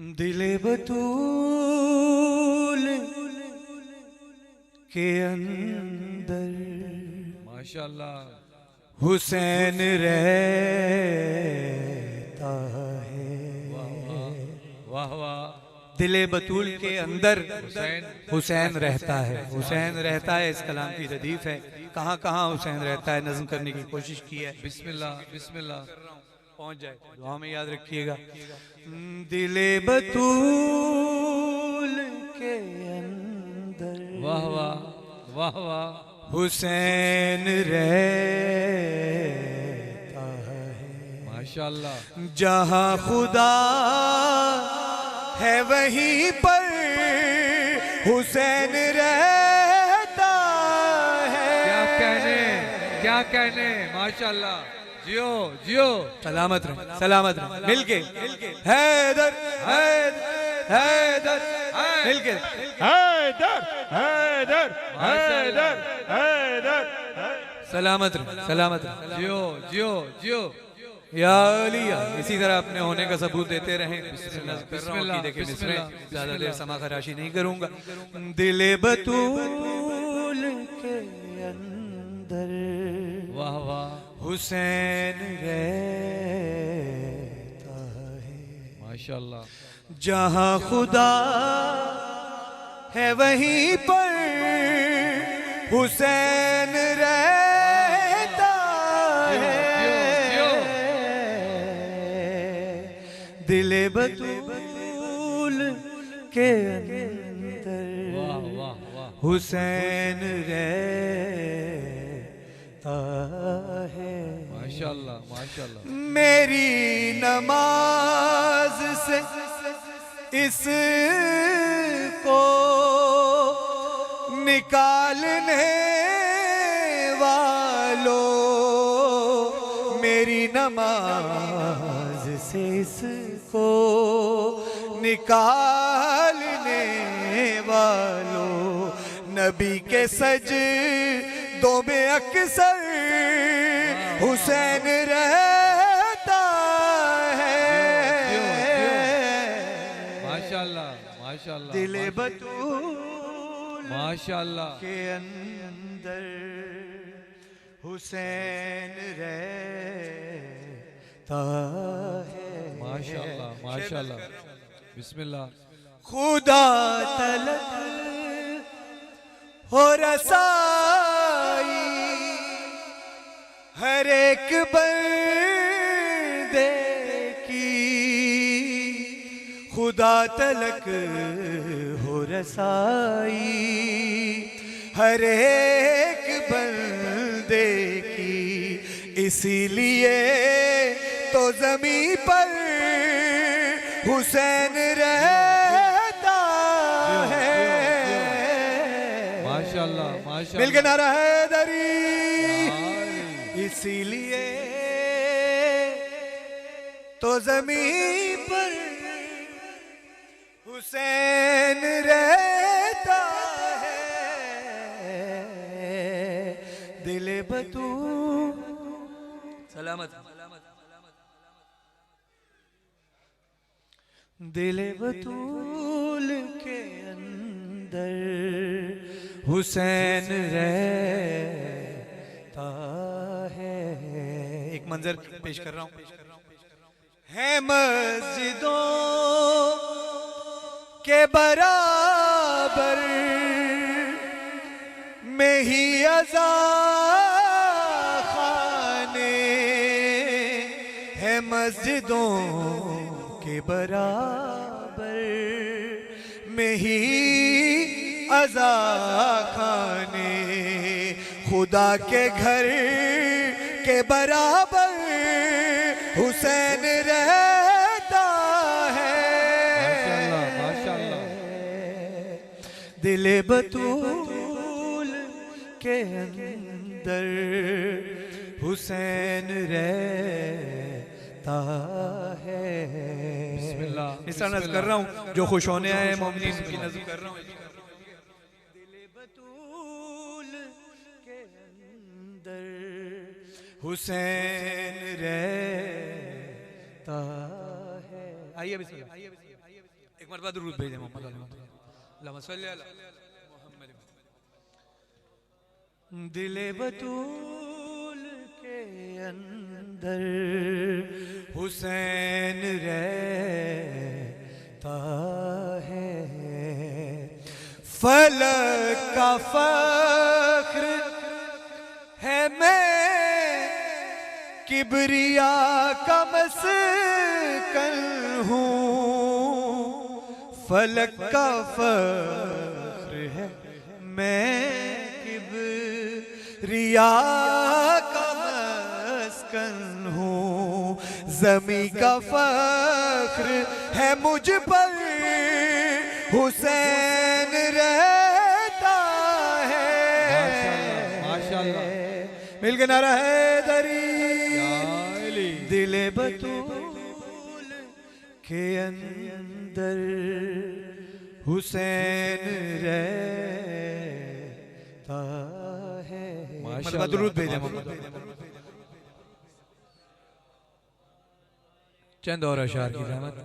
दिले बतूल के अंदर माशाल्लाह हुसैन रहता है। वाह वाह। दिले बतूल के अंदर हुसैन हुसैन रहता है। हुसैन रहता है इस कलाम की रदीफ है। कहाँ कहाँ हुसैन रहता है नज़म करने की कोशिश की है। बिस्मिल्लाह बिस्मिल्लाह। पहुंच जाए दुआ में याद रखिएगा। दिले बतूल के अंदर वाह वाह वाह वाह। हुसैन रहता है। माशाल्लाह। जहाँ खुदा है वहीं पर हुसैन रहता है। क्या कहने माशाल्लाह। जियो जियो। सलामत रहे मिलके हैदर हैदर हैदर मिलके हैदर हैदर हैदर हैदर। सलामत रहे जियो जियो जियो। या अलिया। इसी तरह अपने होने का सबूत देते रहें। ज्यादा देर समा खराशी नहीं करूंगा। दिले बतूल के अंदर वाह वाह। हुसैन रहता है। माशाल्लाह। जहाँ खुदा है वहीं पर हुसैन रहता है। दिले बतूल के अंदर वाह वाह वाह। हुसैन रहता है। माशाल्लाह माशाल्लाह। मेरी नमाज से इसको निकालने वालों, मेरी नमाज से इसको निकालने वालों, नबी के सजदों में अक्सर हुसैन रहता है। माशाल्लाह माशाल्लाह। दिले बतूल माशाल्लाह के अंदर हुसैन रहता है। माशाल्लाह माशाल्लाह। बिस्मिल्लाह। खुदा तलक हो रसाई हर एक बंदे की, खुदा तलक हो रसाई हर एक बंदे की, इसीलिए तो ज़मीं पर हुसैन रहता है। माशाल्लाह माशाल्लाह। मिलके नारा हैदरी। इसीलिए तो ज़मीं पर हुसैन रहता है। दिले बतूल सलामत। दिले बतूल के अंदर हुसैन रहता है। एक मंजर पेश कर रहा हूं। है मस्जिदों के बराबर में ही अज़ा खाने, है मस्जिदों के बराबर में ही अज़ा खाने, खुदा के घर के बराबर हुसैन रहता है। माशाल्लाह। दिले बतूल के अंदर हुसैन रहता है। बिस्मिल्लाह। इस तरह नज़्म कर रहा हूँ जो खुश होने आए मोमिनीन की नज़्म कर रहा हूँ। दिले बतूल के अंदर हुसैन रहता है। आइए बिस्मिल्लाह। एक मरतबा दुरूद भेजें मोहम्मद अल्लाहुम्मा सल्ली अला मुहम्मद। दिले बतूल के अंदर हुसैन रहता है, फलक का फख्र है मैं किबरिया का मस्कन हूँ, फलक का फख्र है मैं किबरिया का मस्कन हूँ, ज़मी का फख्र है मुझ पर हुसैन रहता है। माशाअल्लाह मिल के नारा है दरी, दिले बतूल के अंदर हुसैन रहता है। माशाअल्लाह दुरूद भेजें। चंद और अशार की ज़हमत।